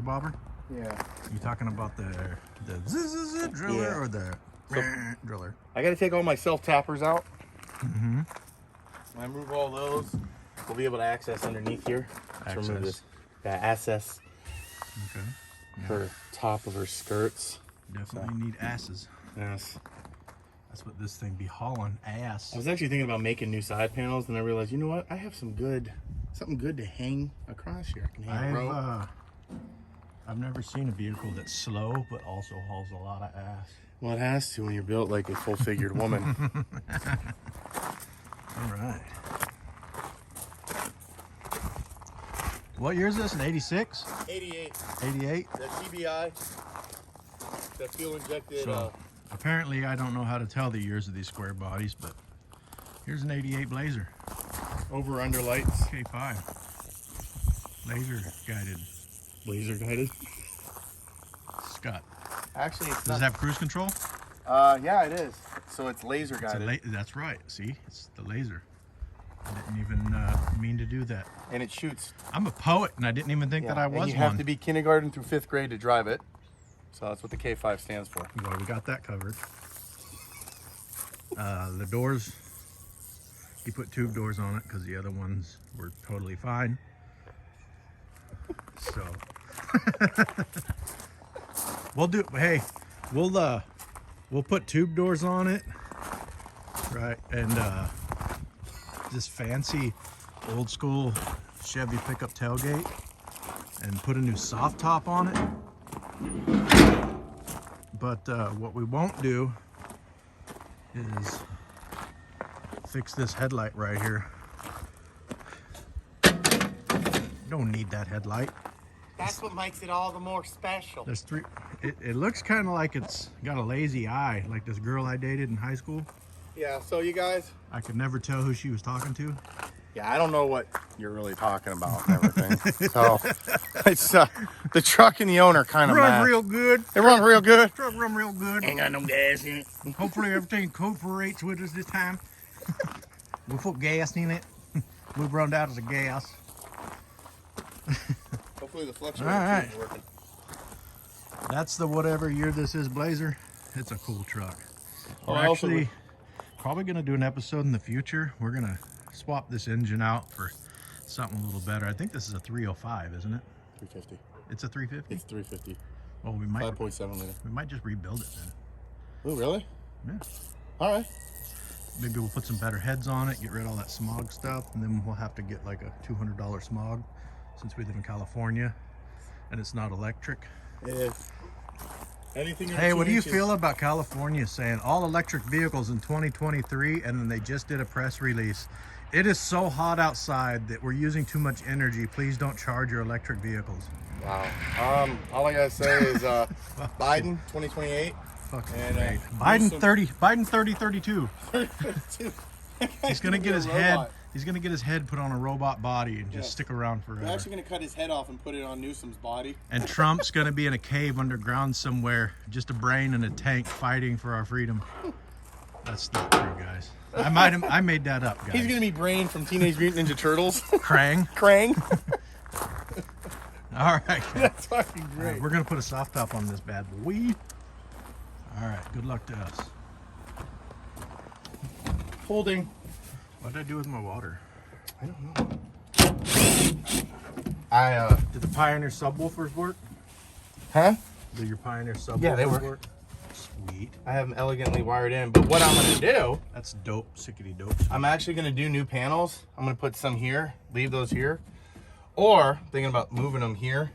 bobber? Yeah. You talking about the zzz driller or the driller? I got to take all my self-tappers out. Mm-hmm. When I move all those, we'll be able to access underneath here. To remove this. Yeah, access. Okay. Yeah. Her top of her skirts. Definitely need asses. Yes. That's what this thing be hauling, ass. I was actually thinking about making new side panels, and I realized, you know what? I have something good to hang across here. I can hang a rope. I've never seen a vehicle that's slow but also hauls a lot of ass. Well, it has to when you're built like a full-figured woman. All right. What year is this? An 86? 88. 88? The TBI. The fuel injected. So, apparently, I don't know how to tell the years of these square bodies, but here's an 88 Blazer. Over under lights. K5. Laser guided. Laser guided. Scott. Actually, it's Does it have cruise control? yeah, it is. So it's laser guided. That's right. See, it's the laser. I didn't even mean to do that. And it shoots. I'm a poet, and I didn't even think that I was and you have to be kindergarten through 5th grade to drive it. So that's what the K5 stands for. Well, we got that covered. The doors, you put tube doors on it because the other ones were totally fine. So we'll put tube doors on it, right? And this fancy old school Chevy pickup tailgate, and put a new soft top on it. But what we won't do is fix this headlight right here. Don't need that headlight. That's what makes it all the more special. There's three. It looks kind of like it's got a lazy eye, like this girl I dated in high school. Yeah, so you guys. I could never tell who she was talking to. Yeah, I don't know what you're really talking about and everything. So it's the truck and the owner kind of Run real good. They run real good. Truck run real good. Ain't got no gas in it. Hopefully everything cooperates with us this time. We'll put gas in it. We've run out of the gas. Hopefully the fluctuator right. is working. That's the whatever year this is Blazer. It's a cool truck. We're Oh, actually probably going to do an episode in the future. We're going to swap this engine out for something a little better. I think this is a 305, isn't it? 350. It's a 350? It's 350. Well, we might 5.7 liter. we might just rebuild it then. Oh, really? Yeah. All right. Maybe we'll put some better heads on it, get rid of all that smog stuff, and then we'll have to get like a $200 smog since we live in California and it's not electric. Yeah. Anything. Hey, what do you feel about California saying all electric vehicles in 2023, and then they just did a press release? It is so hot outside that we're using too much energy. Please don't charge your electric vehicles. Wow. All I gotta say is Biden 2028. Fucking And, great. Biden 3032. He's gonna get his head. He's gonna get his head put on a robot body and just stick around forever. They're actually gonna cut his head off and put it on Newsom's body. And Trump's gonna be in a cave underground somewhere, just a brain in a tank fighting for our freedom. That's not true, guys. I made that up, guys. He's gonna be Brain from Teenage Mutant Ninja Turtles. Krang. Krang. All right. That's fucking great. Right, we're gonna put a soft top on this bad boy. All right. Good luck to us. Holding. What did I do with my water? I don't know. Did the Pioneer subwoofers work? Huh? Did your Pioneer subwoofers Yeah, they work. Sweet. I have them elegantly wired in, but what I'm gonna do, That's dope. Sickety dope. I'm actually gonna do new panels. I'm gonna put some here, leave those here, or thinking about moving them here,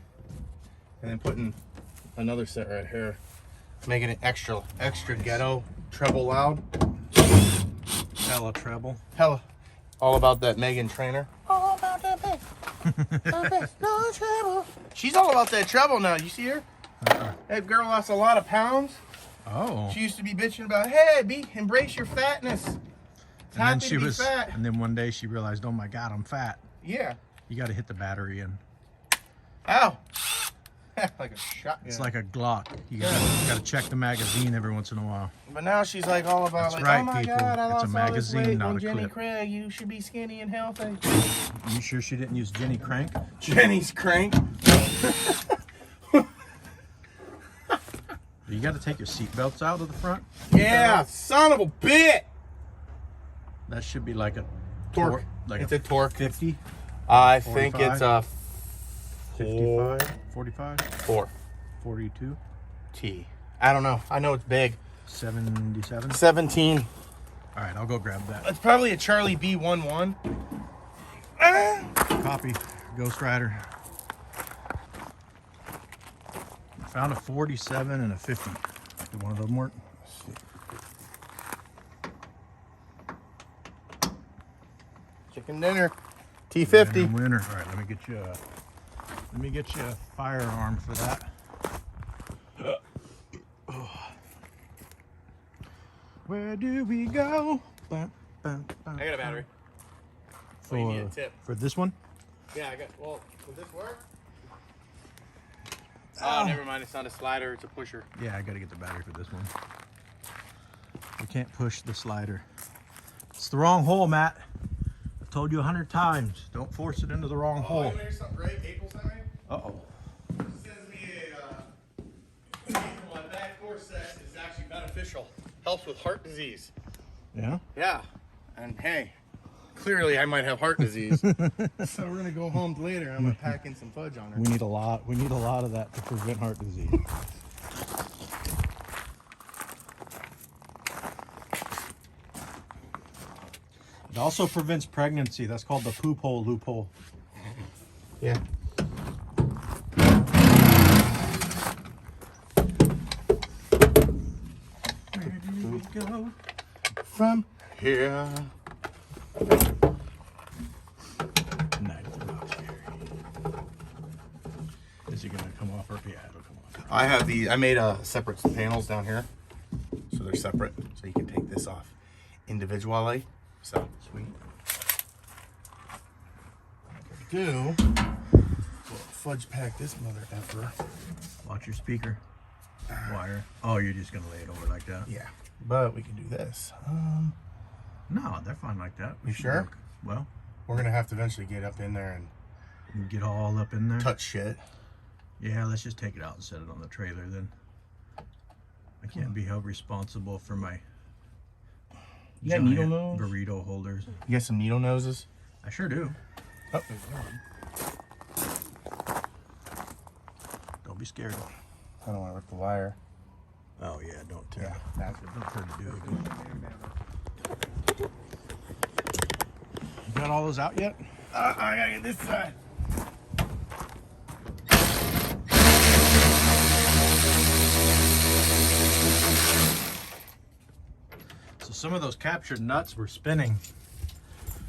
and then putting another set right here, making it extra ghetto, treble loud. Hella treble. Hella, all about that Megan Trainor. All about that bass. No treble. She's all about that treble now. You see her? That girl lost a lot of pounds. Oh. She used to be bitching about, hey, embrace your fatness. It's And then happy she to be was, fat. and then one day she realized, oh my God, I'm fat. Yeah. You got to hit the battery in. Ow. Like a shotgun. It's like a Glock. You got to check the magazine every once in a while. But now she's like all about, That's like, right, oh my people. God, I It's a lost all this magazine, weight. not When a Jenny clip. Craig, you should be skinny and healthy. You sure she didn't use Jenny Crank? Jenny's crank. you got to take your seat belts out of the front. Yeah, son of a bit. That should be like a Torque. like It's a torque. 50, I think 45? it's a 55, 45, 4 42, T. I don't know. I know it's big. 77. 17. All right, I'll go grab that. It's probably a Charlie B11. Copy. Ghost Rider. Found a 47 and a 50. Did one of them work? Chicken dinner. T50. Winner. All right, let me get you a firearm for that. Where do we go? I got a battery. For, you need a tip. for this one? Yeah, I got. Well, will this work? Oh, never mind. It's not a slider. It's a pusher. Yeah, I got to get the battery for this one. We can't push the slider. It's the wrong hole, Matt. I've told you 100 times. Don't force it into the wrong hole. Oh, here's something great. April sent me. Uh-oh. Sends me a back force set is actually beneficial. Helps with heart disease. Yeah? Yeah. And hey, clearly I might have heart disease. So we're gonna go home later. I'm gonna pack in some fudge on her. We need a lot of that to prevent heart disease. It also prevents pregnancy. That's called the poop hole loophole. Yeah. Where do we go from here? Night at the Roxbury. Is it gonna come off or yeah, it'll come off. I have the. I made separate panels down here, so they're separate, so you can take this off individually. So Sweet. do. We'll fudge pack this mother effer. Watch your speaker. Wire. Oh, you're just gonna lay it over like that? Yeah, but we can do this. No, they're fine like that. You sure? Work. Well, We're gonna have to eventually get up in there and you get all up in there. touch shit. Yeah, let's just take it out and set it on the trailer then. I can't be held responsible for my You got needle giant nose? burrito holders. You got some needle noses? I sure do. Oh, there's one. Don't be scared. I don't want to rip the wire. Oh yeah, don't tear. Yeah, that's Don't hurt to do it. You got all those out yet? I gotta get this side. So some of those captured nuts were spinning.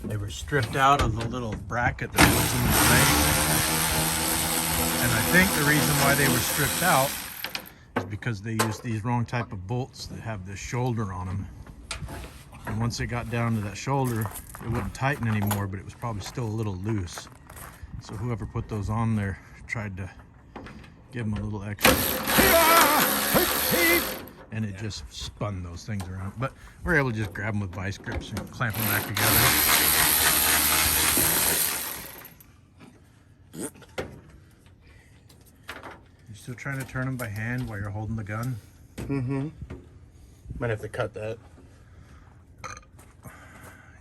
They were stripped out of the little bracket that was in the thing. And I think the reason why they were stripped out is because they used these wrong type of bolts that have this shoulder on them. And once it got down to that shoulder, it wouldn't tighten anymore, but it was probably still a little loose. So whoever put those on there tried to give them a little extra. And it just spun those things around. But we're able to just grab them with vice grips and clamp them back together. You still trying to turn them by hand while you're holding the gun? Mm-hmm. Might have to cut that.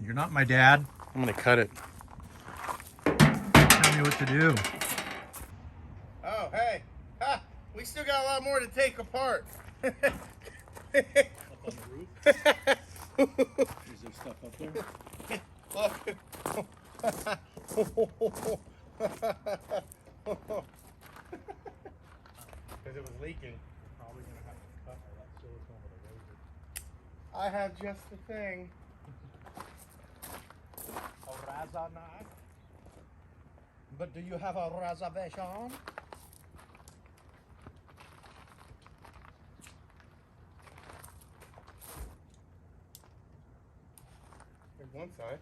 You're not my dad. I'm gonna cut it. Tell me what to do. Oh, hey. Ha! We still got a lot more to take apart. Up on the roof? Is there stuff up there? Look. Because it was leaking. Probably gonna have to cut all that silicone with a razor. I have just the thing. A razor knife? But do you have a reservation? There's one side.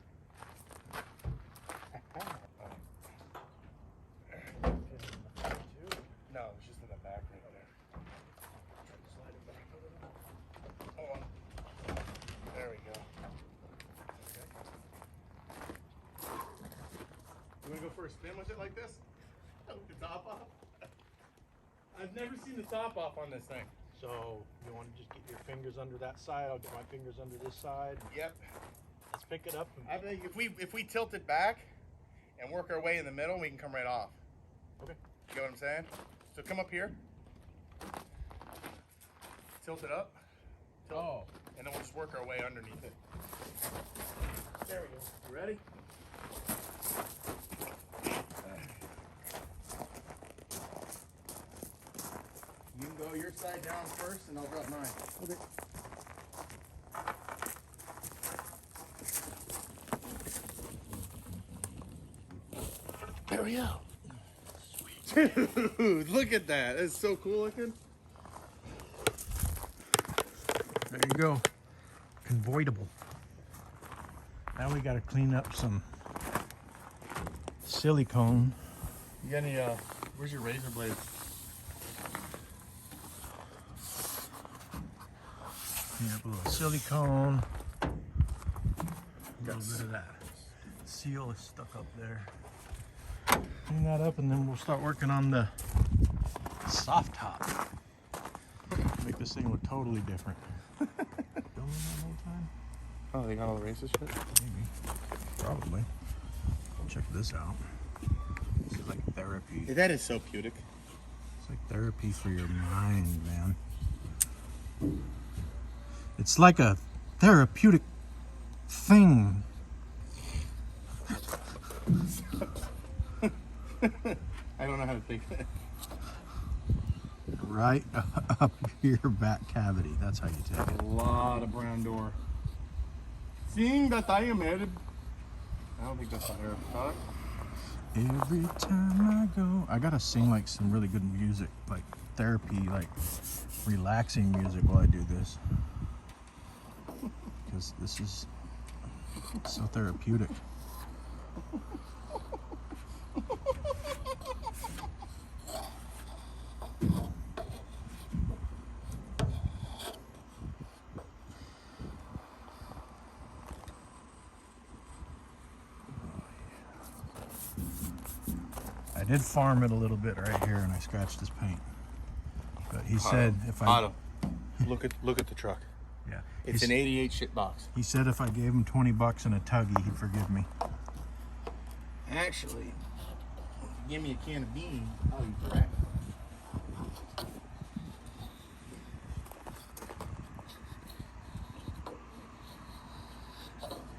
No, it's just in the back right there. Hold on. There we go. You want to go for a spin with it like this? With the top off? I've never seen the top off on this thing. So you want to just get your fingers under that side? I'll get my fingers under this side. Yep. Let's pick it up. I think if we tilt it back and work our way in the middle, we can come right off. Okay. You get what I'm saying? So come up here. Tilt it up. Oh. And then we'll just work our way underneath it. There we go. You ready? You can go your side down first and I'll drop mine. Okay. There we go. Sweet. Dude, look at that. That's so cool looking. There you go. Convoidable. Now we got to clean up some silicone. You got any, where's your razor blade? Clean up a little silicone. A little bit of that seal is stuck up there. Clean that up and then we'll start working on the soft top. Make this thing look totally different. Filming that whole time? Oh, they got all the racist shit? Maybe. Probably. Check this out. This is like therapy. Yeah, that is so pudic. It's like therapy for your mind, man. It's like a therapeutic thing. I don't know how to think that. Right up your back cavity. That's how you take it. A lot of brown door. Seeing that I am Arab. I don't think that's not Arab. Huh? Every time I go, I gotta sing like some really good music, like therapy, like relaxing music while I do this. Because this is so therapeutic. I did farm it a little bit right here, and I scratched his paint. But he said if I Otto, look at the truck. yeah, It's an '88 shit box. he said if I gave him 20 bucks and a tuggy, he'd forgive me. Actually, give me a can of beans. I'll eat the rest.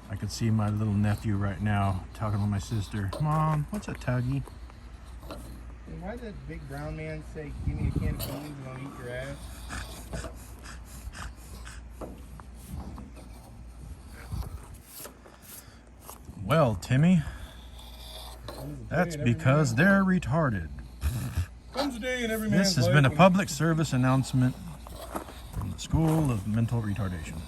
I could see my little nephew right now talking to my sister. Mom, what's a tuggy? Hey, why did that big brown man say, give me a can of beans and I'll eat your ass? Well, Timmy, that's because they're retarded. Comes a day in every man's This has life been a when- public service announcement from the School of Mental Retardation.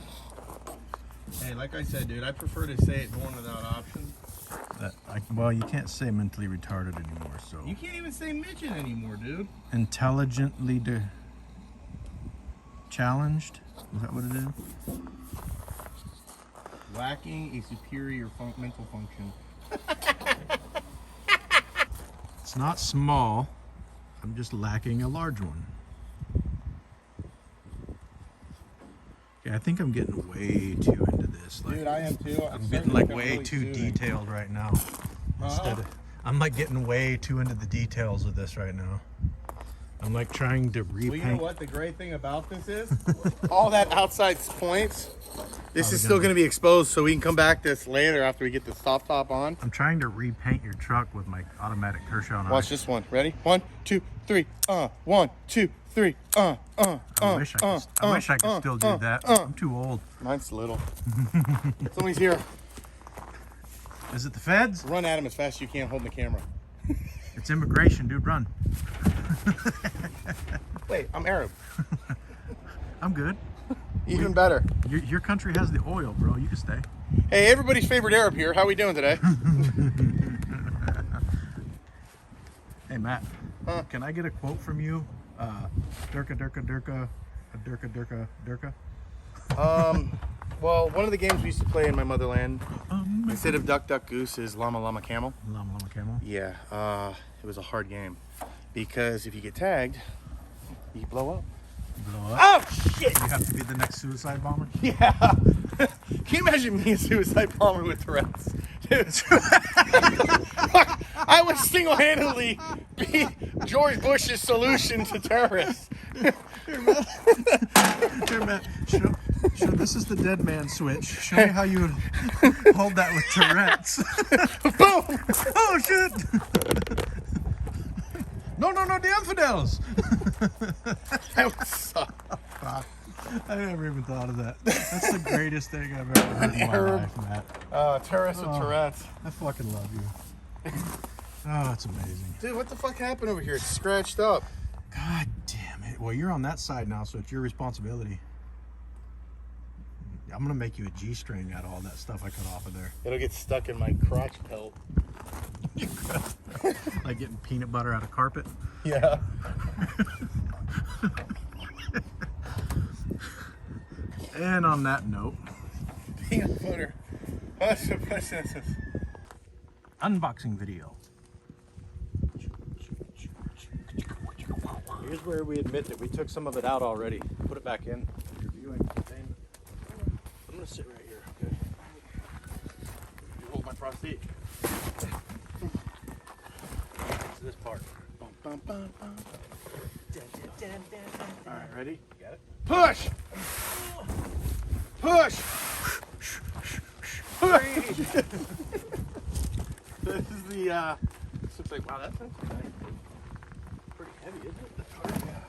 Hey, like I said, dude, I prefer to say it born without options. Well, you can't say mentally retarded anymore, so You can't even say midget anymore, dude. intelligently challenged. Is that what it is? Lacking a superior mental function. It's not small. I'm just lacking a large one. Yeah, I think I'm getting way too into this. Like, Dude, I am too. I'm getting like way too detailed right now. I'm like getting way too into the details of this right now. I'm like trying to repaint. Well, you know what the great thing about this is? All that outside points, this Oh, is still going to be exposed, so we can come back to this later after we get the soft top on. I'm trying to repaint your truck with my automatic Kershaw knife. Watch this one. Ready? 1, 2, 3. 1, 2, 3. I wish I could still do that. I'm too old. Mine's little. Somebody's here. Is it the feds? Run at him as fast as you can, holding the camera. It's immigration, dude. Run. Wait, I'm Arab. I'm good. Even better. Your country has the oil, bro. You can stay. Hey, everybody's favorite Arab here. How we doing today? Hey, Matt. Can I get a quote from you? Durka, durka, durka, durka, durka, durka. Well, one of the games we used to play in my motherland, instead of duck, duck, goose, is llama, llama, camel. Llama, llama, camel. Yeah, it was a hard game because if you get tagged, you blow up. blow up. Oh shit! You have to be the next suicide bomber. Yeah. Can you imagine me a suicide bomber with Tourette's? Dude. I would single-handedly be George Bush's solution to terrorists. Here, Matt. Show, this is the dead man switch. Show me how you would hold that with Tourette's. Boom! Oh, shit! No, the infidels! That would suck. I never even thought of that. That's the greatest thing I've ever heard in my life, Matt. Terrorists with Tourette's. I fucking love you. Oh, that's amazing. Dude, what the fuck happened over here? It's scratched up. God damn it. Well, you're on that side now, so it's your responsibility. I'm gonna make you a G-string out of all that stuff I cut off of there. It'll get stuck in my crotch pelt. Like getting peanut butter out of carpet. Yeah. And on that note, Peanut butter. What's this? unboxing video. Here's where we admit that we took some of it out already. Put it back in. You're viewing containment. I'm gonna sit right here. Okay. You hold my front seat. It's this part. Bum, bum, bum, bum. All right, ready? You got it? Push! Push! This is the, this looks like, wow, that's nice. Pretty heavy, isn't it? That's hard, yeah.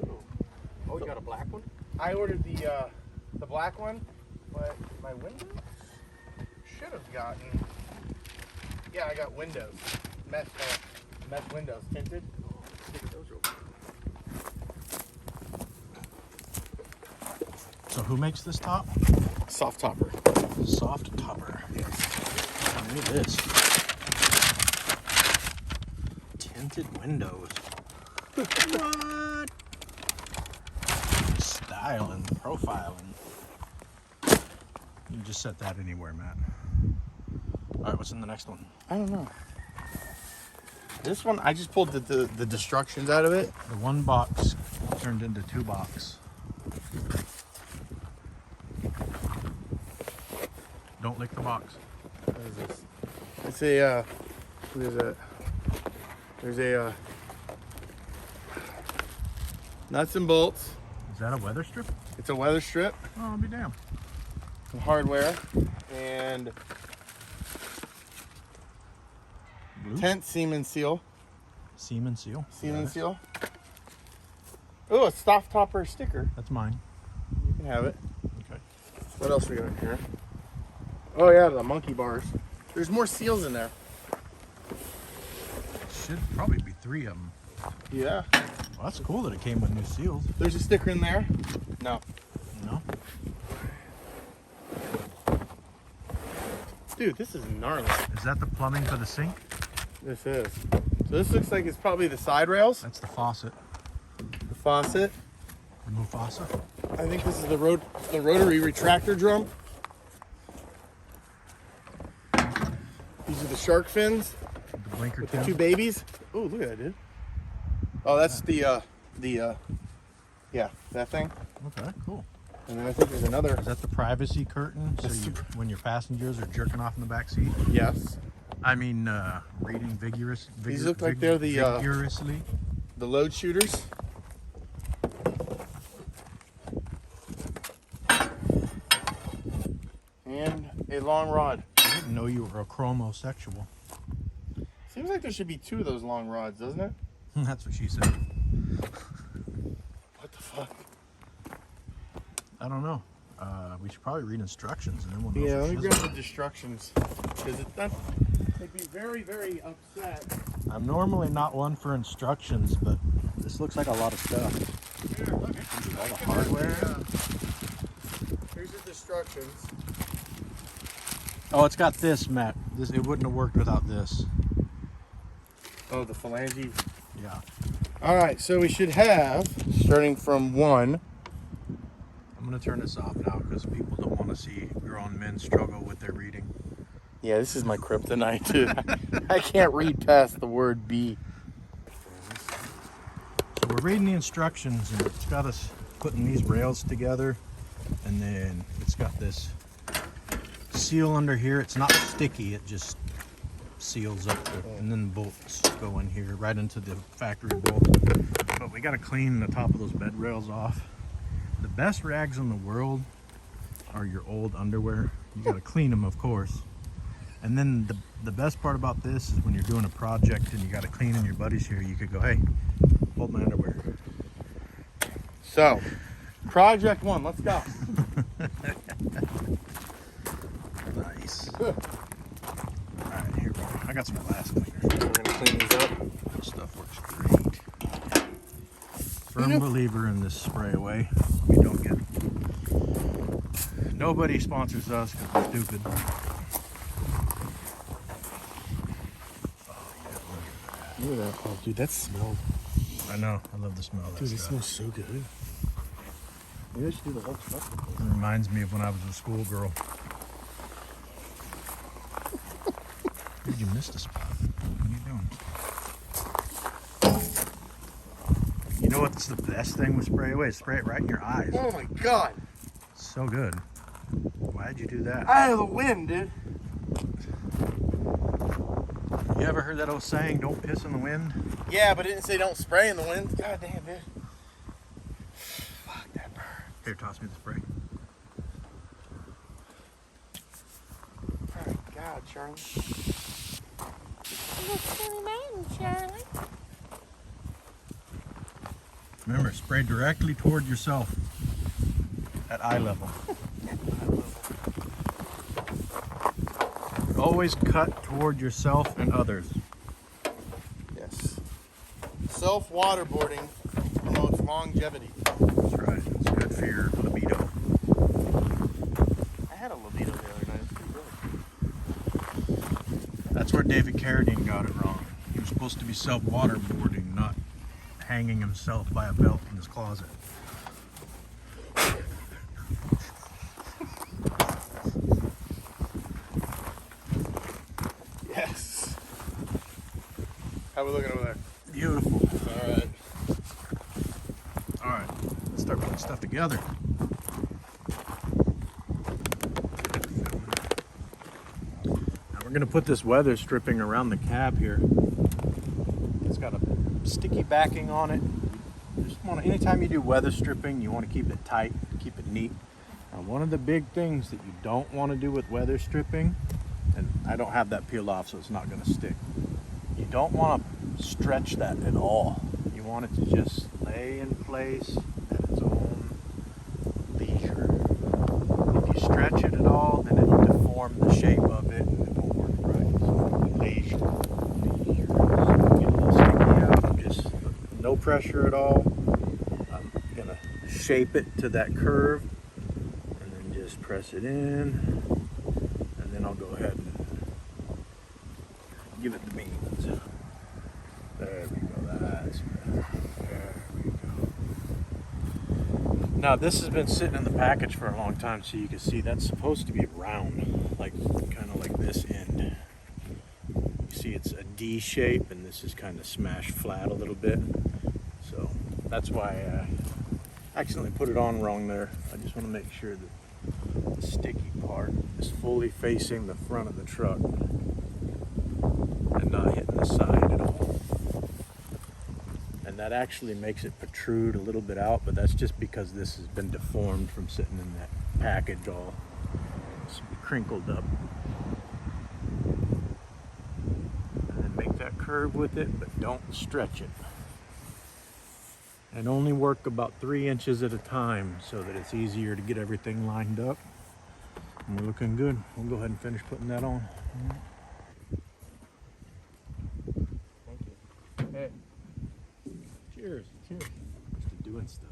Ooh. Oh, you got a black one? I ordered the black one, but my windows should have gotten, yeah, I got windows. Mesh windows, tinted. Look at those real quick. So who makes this top? Soft topper. Soft topper. Yes. Look at this. Tinted windows. What? Styling, profiling. You can just set that anywhere, Matt. All right, what's in the next one? I don't know. This one, I just pulled the destructions out of it. The one box turned into two box. Don't lick the box. What is this? It's a, what is it? There's a, nuts and bolts. Is that a weather strip? It's a weather strip, Oh, I'll be damned. some hardware, and Blue? tent seam seal. Semen seal. Seam Got it. seal. Oh, a soft topper sticker. That's mine. You can have it. Okay. What else we got in here? Oh yeah, the monkey bars. There's more seals in there. Should probably be 3 of them. Yeah. Well, that's cool that it came with new seals. There's a sticker in there. No. No? Dude, this is gnarly. Is that the plumbing for the sink? This is. So this looks like it's probably the side rails, That's the faucet. the faucet. The Mufasa. I think this is the rotary retractor drum. These are the shark fins The blinker with the tail. 2 babies. Oh, look at that, dude. Oh, that's yeah, that thing. Okay, cool. And then I think there's another. Is that the privacy curtain? So That's you, when your passengers are jerking off in the back seat? Yes. I mean, reading vigorous. These look like they're the, vigorously. The load shooters. And a long rod. I didn't know you were a chromosexual. Seems like there should be 2 of those long rods, doesn't it? That's what she said. What the fuck? I don't know. We should probably read instructions and then we'll know. Yeah, for let me shizzle. grab the destructions. Because that make me very, very upset. I'm normally not one for instructions, but this looks like a lot of stuff. Here, look. All the hardware. Here's the instructions. Oh, it's got this, Matt. This it wouldn't have worked without this. Oh, the phalange. Yeah. All right, so we should have, starting from 1. I'm gonna turn this off now because people don't want to see grown men struggle with their reading. Yeah, this is my kryptonite, too. I can't read past the word B. So we're reading the instructions, and it's got us putting these rails together, and then it's got this seal under here. It's not sticky, it just seals up and then the bolts go in here right into the factory bolt. But we got to clean the top of those bed rails off. The best rags in the world are your old underwear. You got to clean them, of course. And then the best part about this is when you're doing a project and you got to clean and your buddy's here, you could go, hey, hold my underwear. So, project 1, let's go. Nice. Alright, here we go. I got some glass cleaner. We're going to clean these up. This stuff works great. Firm believer in this spray away. We don't get. Nobody sponsors us because we're stupid. Look at that. Oh, dude, that smells. I know. I love the smell of that Dude, it stuff. smells so good. Maybe I should do the whole stuff. It reminds me of when I was a schoolgirl. Did you miss the spot? What are you doing? You know what's the best thing with spray away? Spray it right in your eyes. Oh my god. So good. Why'd you do that? Out of the wind, dude. You ever heard that old saying, don't piss in the wind? Yeah, but it didn't say don't spray in the wind. God damn, dude. Fuck that bird. Here, toss me the spray. Oh my god, Charlie. Remember, spray directly toward yourself at eye level. Always cut toward yourself and others. Yes. Self-waterboarding promotes longevity. That's right. It's good for your libido. I had a libido the other night. It was pretty good. That's where David Carradine got it wrong. He was supposed to be self-waterboarding, not hanging himself by a belt in his closet. Yes. How we looking over there? Beautiful. All right. All right, let's start putting stuff together. Now we're gonna put this weather stripping around the cab here. It's got a sticky backing on it. Anytime you do weather stripping, you want to keep it tight, keep it neat. Now, one of the big things that you don't want to do with weather stripping, and I don't have that peeled off so it's not going to stick, you don't want to stretch that at all. You want it to just lay in place at its own leisure. If you stretch it at all, then it'll deform the shape of it and it won't work right. So leisure. Get a little sticky out. I'm just no pressure at all. I'm gonna shape it to that curve and then just press it in, and then I'll go ahead and give it the beans. There we go. That's better. There we go. Now this has been sitting in the package for a long time, so you can see that's supposed to be round, like kind of like this end. You see it's a D shape, and this is kind of smashed flat a little bit. So that's why I accidentally put it on wrong there. I just want to make sure that the sticky part is fully facing the front of the truck and not hitting the side at all. And that actually makes it protrude a little bit out, but that's just because this has been deformed from sitting in that package all crinkled up. And then make that curve with it, but don't stretch it. And only work about 3 inches at a time so that it's easier to get everything lined up. And we're looking good. We'll go ahead and finish putting that on. Thank you. Hey. Cheers. Cheers. Just to doing stuff.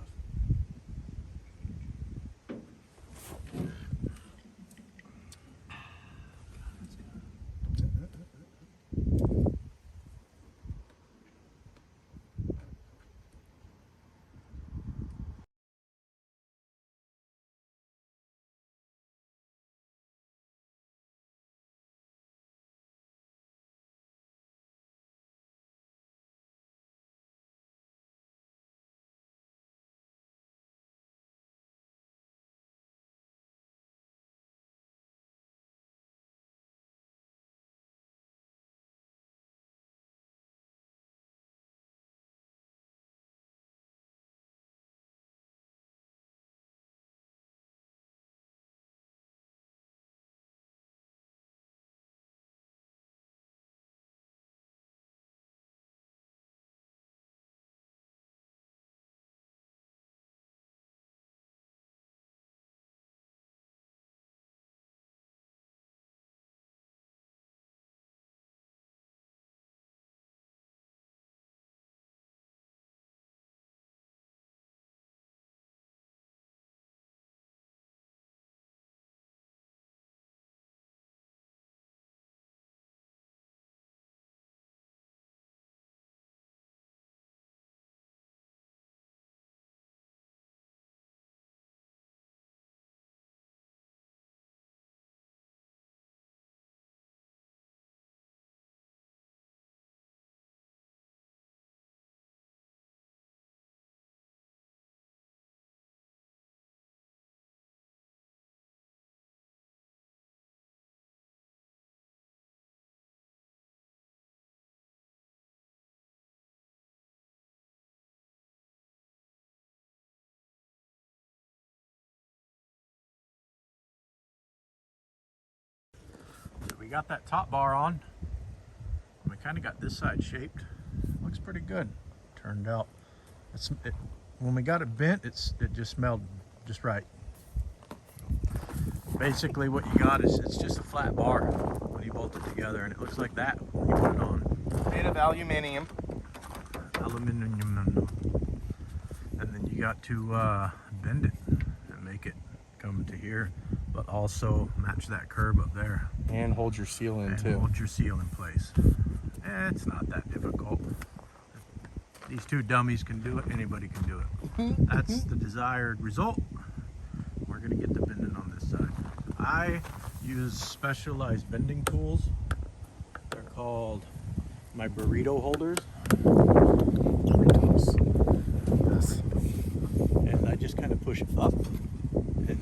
got that top bar on. We kind of got this side shaped. Looks pretty good. Turned out. When we got it bent, it just smelled just right. Basically, what you got is it's just a flat bar when you bolt it together, and it looks like that when you put it on. Made of aluminium. Aluminum. And then you got to bend it and make it come to here, but also match that curb up there. And hold your seal in too. Hold your seal in place. It's not that difficult. These two dummies can do it. Anybody can do it. That's the desired result. We're gonna get the bending on this side. I use specialized bending tools. They're called my burrito holders. Doritos. Yes. And I just kind of push up and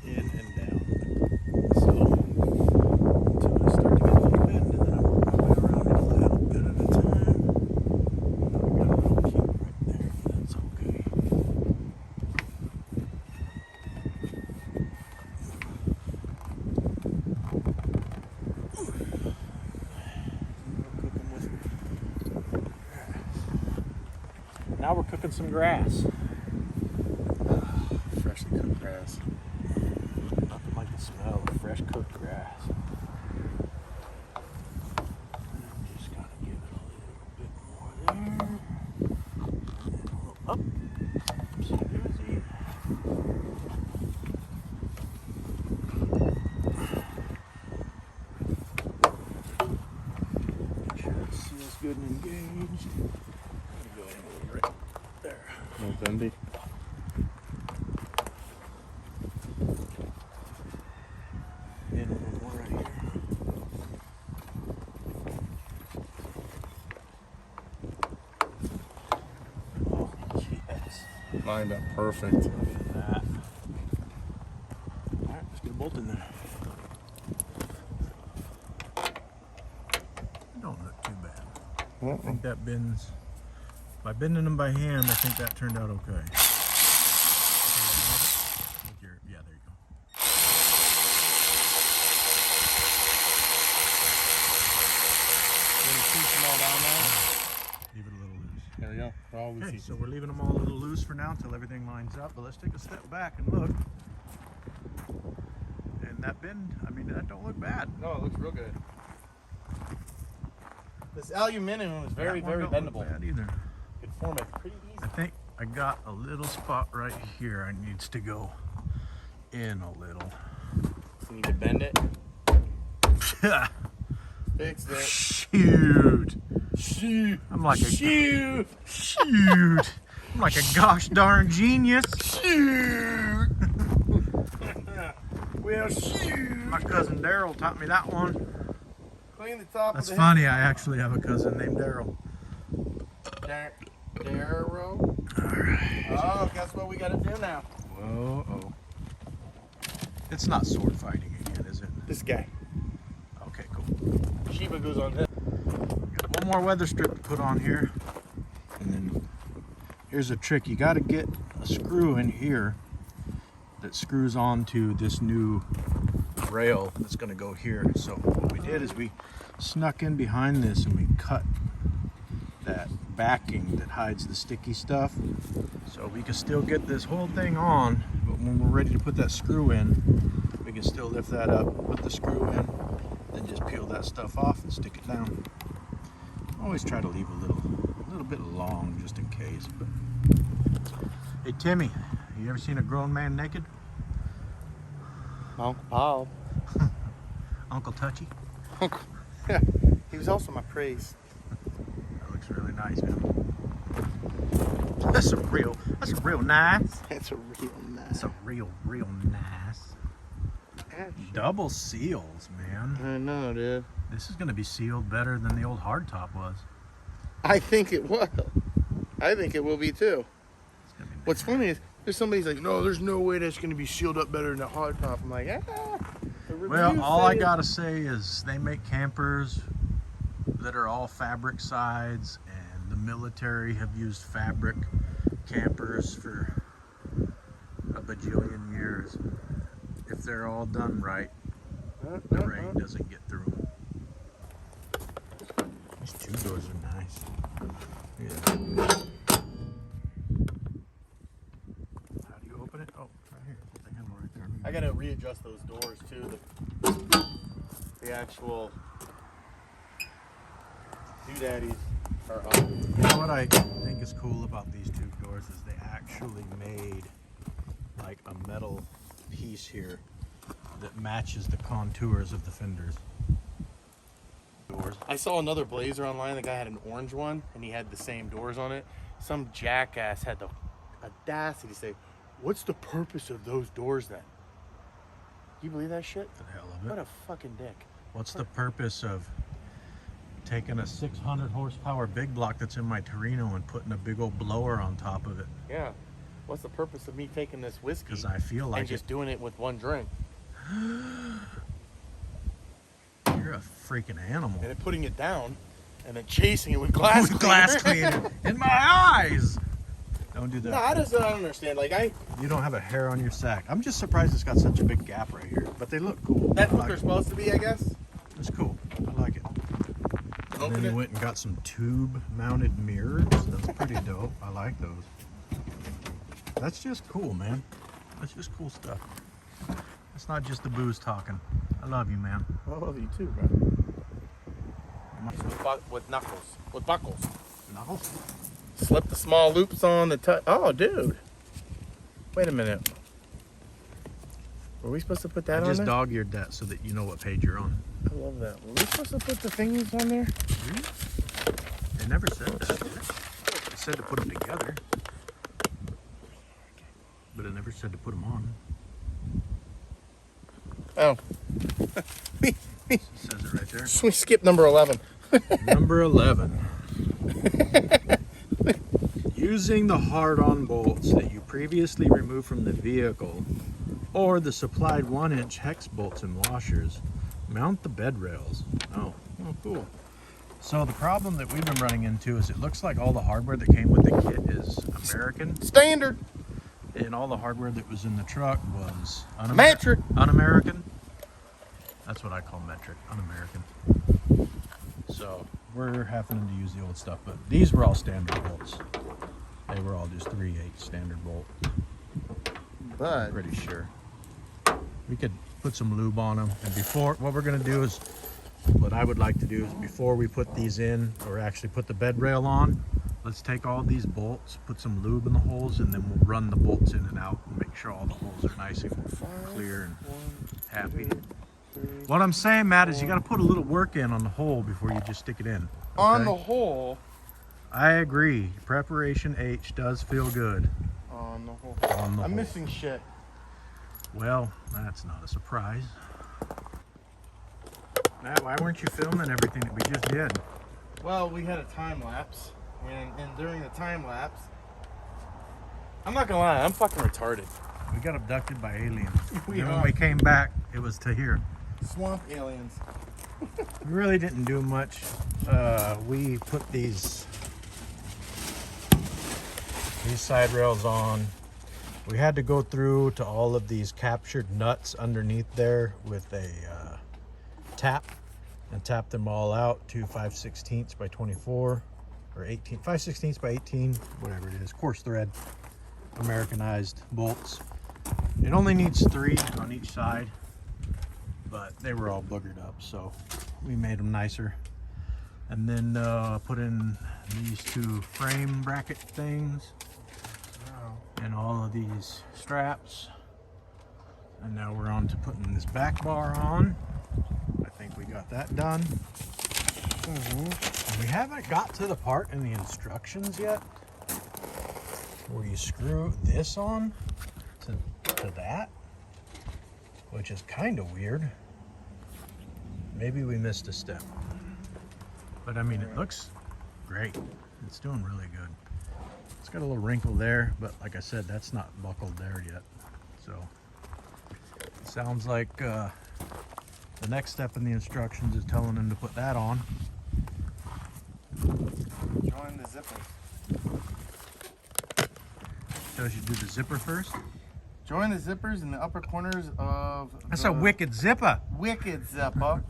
in and down. So until I start to get a little bend, and then I work my way around it a little bit at a time. I got a little kink right there, but that's okay. Now we're cooking some grass. Freshly cooked grass. Nothing like the smell of fresh cooked grass. Just gotta give it a little bit more there. And then a little up. Oopsie-daisy. Make sure it seals good and engaged. Go ahead and go right there. No bendy. And a little more right here. Oh, yes. Lined up perfect. Look at that. Alright, let's get a bolt in there. Don't look too bad. I think that bends. By bending them by hand, I think that turned out okay. Yeah, there you go. Push them all down now. Leave it a little loose. There we go. For all we Okay, see. so we're leaving them all a little loose for now until everything lines up. But let's take a step back and look. And that bend, I mean, that don't look bad. No, it looks real good. This aluminum is very, That one very don't look bendable. bad either. You can form it pretty I easy. think I got a little spot right here. I needs to go in a little. You need to bend it. Fix it. Shoot. Shoot. I'm like a Shoot. shoot. I'm like a gosh darn genius. Shoot. Well, shoot. My cousin Daryl taught me that one. Clean the top That's of the funny. I actually have a cousin named Daryl. Darrow. Alright. Oh, guess what we gotta do now? Whoa. It's not sword fighting again, is it? This guy. Okay, cool. Shiba goes on him. Got one more weather strip to put on here. And then here's a trick. You got to get a screw in here that screws onto this new rail that's going to go here. So what we did is we snuck in behind this and we cut that backing that hides the sticky stuff. So we can still get this whole thing on, but when we're ready to put that screw in, we can still lift that up, put the screw in, then just peel that stuff off and stick it down. Always try to leave a little bit long just in case. But hey Timmy, you ever seen a grown man naked? Uncle Paul. Uncle Touchy? He was also my priest. That looks really nice, man. That's real nice. That's a real nice. That's a real nice. Double seals, man. I know, dude. This is gonna be sealed better than the old hardtop was. I think it will. I think it will be too. It's gonna be What's funny is there's somebody's like, no, there's no way that's gonna be sealed up better than a hardtop. I'm like, the Well, reviews all I say it. gotta say is they make campers that are all fabric sides, and the military have used fabric campers for a bajillion years. If they're all done right, the rain doesn't get through them. These doors are nice. Yeah. How do you open it? Oh, right here. Put the handle right there. I gotta readjust those doors too. The actual doodaddies are up. You know what I think is cool about these tube doors is they actually made like a metal piece here that matches the contours of the fenders. Doors. I saw another Blazer online. The guy had an orange one, and he had the same doors on it. Some jackass had the audacity to say, "What's the purpose of those doors then?" You believe that shit? The hell of it. What a fucking dick. What's the purpose of taking a 600 horsepower big block that's in my Torino and putting a big old blower on top of it? Yeah. What's the purpose of me taking this whiskey Because I feel like and just doing it with one drink? You're a freaking animal. And then putting it down and then chasing it with glass With glass cleaner in my eyes. Don't do that. No, I just don't understand. Like, You don't have a hair on your sack. I'm just surprised it's got such a big gap right here. But they look cool. that's I what like they're it. supposed to be, I guess. It's cool. I like it. And Open then he it. went and got some tube mounted mirrors. That's pretty dope. I like those. That's just cool, man. That's just cool stuff. It's not just the booze talking. I love you, man. I love you too, bro. With knuckles. With buckles. Knuckles? Slip the small loops on the Oh, dude. Wait a minute. Were we supposed to put that I on just there? dog-eared that so that you know what page you're on. I love that. Were we supposed to put the thingies on there? They never said that. Did they? They said to put them together. But it never said to put them on. Oh. It says it right there. We skipped number 11. Number 11. Using the hard-on bolts that you previously removed from the vehicle or the supplied 1-inch hex bolts and washers, mount the bed rails. Oh, cool. So the problem that we've been running into is it looks like all the hardware that came with the kit is American, Standard. and all the hardware that was in the truck was Metric. un-American. That's what I call metric, un-American. So we're having to use the old stuff, but these were all standard bolts. They were all just 3/8 standard bolt. But I'm pretty sure. We could put some lube on them, and before, what we're gonna do is, what I would like to do is before we put these in, or actually put the bed rail on, let's take all these bolts, put some lube in the holes, and then we'll run the bolts in and out and make sure all the holes are nice and clear and happy. What I'm saying, Matt, is you got to put a little work in on the hole before you just stick it in. on okay? the hole. I agree. Preparation H does feel good. On the hole. On the I'm hole. missing shit. Well, that's not a surprise. Matt, why weren't you filming everything that we just did? Well, we had a time lapse, and during the time lapse, I'm not gonna lie, I'm fucking retarded. We got abducted by aliens. We And when are. we came back, it was to here. Swamp aliens. We really didn't do much. We put these side rails on. We had to go through to all of these captured nuts underneath there with a tap and tap them all out to 5/16 by 24 or 18, 5/16 by 18, whatever it is, coarse thread, Americanized bolts. It only needs 3 on each side, but they were all boogered up, so we made them nicer. And then put in these 2 frame bracket things and all of these straps. And now we're on to putting this back bar on. I think we got that done. And we haven't got to the part in the instructions yet where you screw this on to that, which is kind of weird. Maybe we missed a step, but I mean, it looks great. It's doing really good. It's got a little wrinkle there, but like I said, that's not buckled there yet. So it sounds like the next step in the instructions is telling them to put that on. Join the zipper. Tells you to do the zipper first. Join the zippers in the upper corners of That's the a wicked zipper. wicked zipper.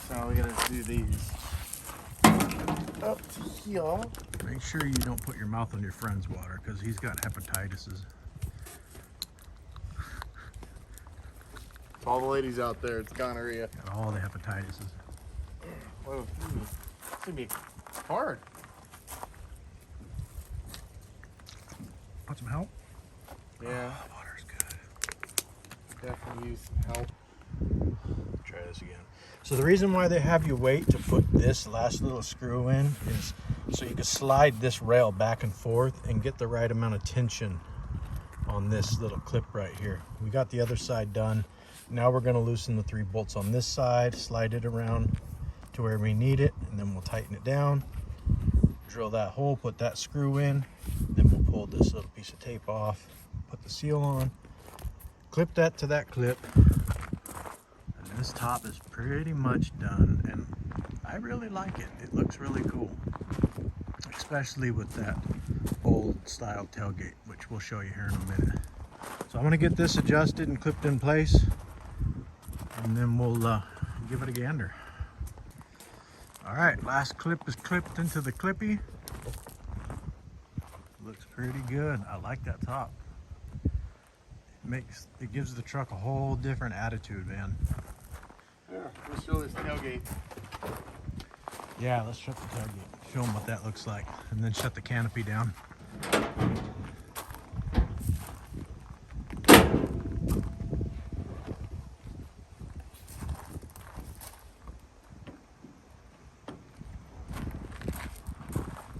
So we gotta do these. up to here. Make sure you don't put your mouth on your friend's water because he's got hepatitis. To all the ladies out there, it's gonorrhea. Got all the hepatitis. Whoa, it's gonna be hard. Want some help? Yeah, Oh, water's good. definitely use some help. Try this again. So the reason why they have you wait to put this last little screw in is so you can slide this rail back and forth and get the right amount of tension on this little clip right here. We got the other side done. Now we're going to loosen the 3 bolts on this side, slide it around to where we need it, and then we'll tighten it down, drill that hole, put that screw in, then we'll pull this little piece of tape off, put the seal on, clip that to that clip. This top is pretty much done, and I really like it. It looks really cool, especially with that old style tailgate, which we'll show you here in a minute. So I'm going to get this adjusted and clipped in place, and then we'll give it a gander. All right, last clip is clipped into the clippy. Looks pretty good. I like that top. It gives the truck a whole different attitude, man. Yeah, let's show this tailgate. Yeah, let's shut the tailgate. Show them what that looks like, and then shut the canopy down.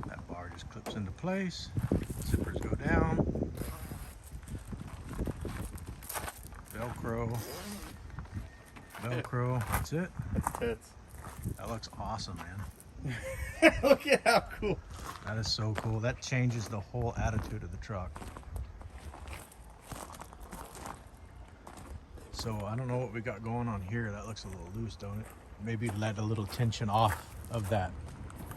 That bar just clips into place. Zippers go down. Velcro, that's it. That's tits. That looks awesome, man. Look at how cool. That is so cool. That changes the whole attitude of the truck. So I don't know what we got going on here. That looks a little loose, don't it? Maybe let a little tension off of that.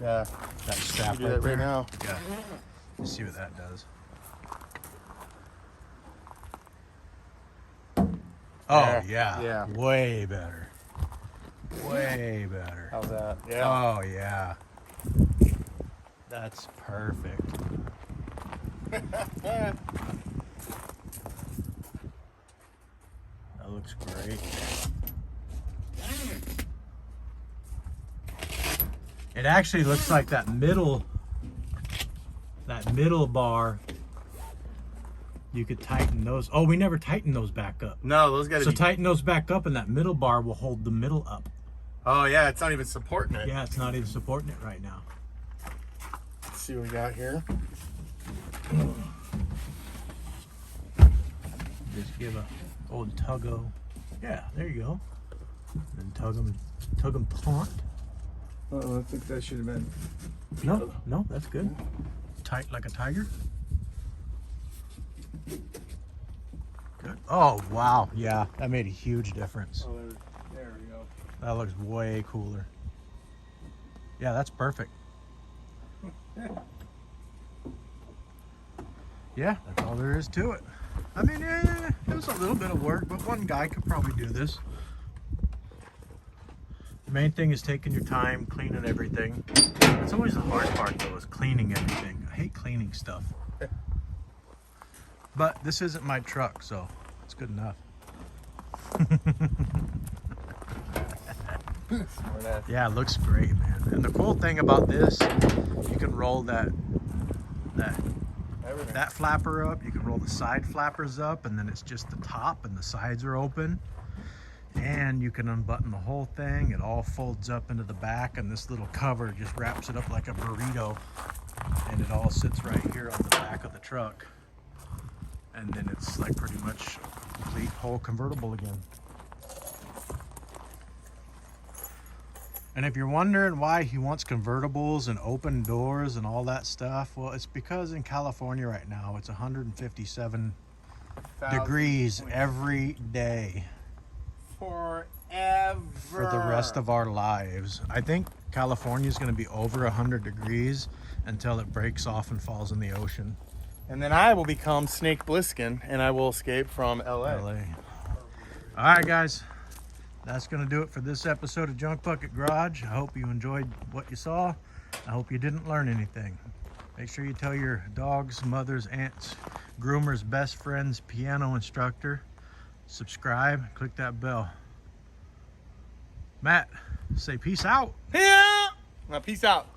Yeah. That strap Do that there. right now. Yeah. Let's see what that does. Oh yeah. Yeah. Way better. Way better. How's that? Yeah. Oh yeah. That's perfect. That looks great. It actually looks like that middle bar. You could tighten those. Oh, we never tightened those back up. No, those gotta So be. tighten those back up, and that middle bar will hold the middle up. Oh yeah, it's not even supporting it. Yeah, it's not even supporting it right now. Let's see what we got here. Just give a old tuggo. Yeah, there you go. And tug them taut. Oh, I think that should have been. No, that's good. Tight like a tiger. Good. Oh wow, yeah, that made a huge difference. Oh, there we go. That looks way cooler. Yeah, that's perfect. Yeah, that's all there is to it. I mean, it was a little bit of work, but one guy could probably do this. The main thing is taking your time, cleaning everything. It's always the hard part though, is cleaning everything. I hate cleaning stuff. But this isn't my truck, so it's good enough. Yeah, it looks great, man. And the cool thing about this, you can roll that flapper up. You can roll the side flappers up, and then it's just the top and the sides are open. And you can unbutton the whole thing. It all folds up into the back, and this little cover just wraps it up like a burrito. And it all sits right here on the back of the truck. And then it's like pretty much a complete whole convertible again. And if you're wondering why he wants convertibles and open doors and all that stuff, well, it's because in California right now, it's 157 degrees every day. Forever. For the rest of our lives. I think California is going to be over 100 degrees until it breaks off and falls in the ocean. And then I will become Snake Plissken, and I will escape from LA. All right, guys. That's going to do it for this episode of Junk Bucket Garage. I hope you enjoyed what you saw. I hope you didn't learn anything. Make sure you tell your dogs, mothers, aunts, groomers, best friends, piano instructor. Subscribe, click that bell. Matt, say peace out. Yeah. Now, peace out.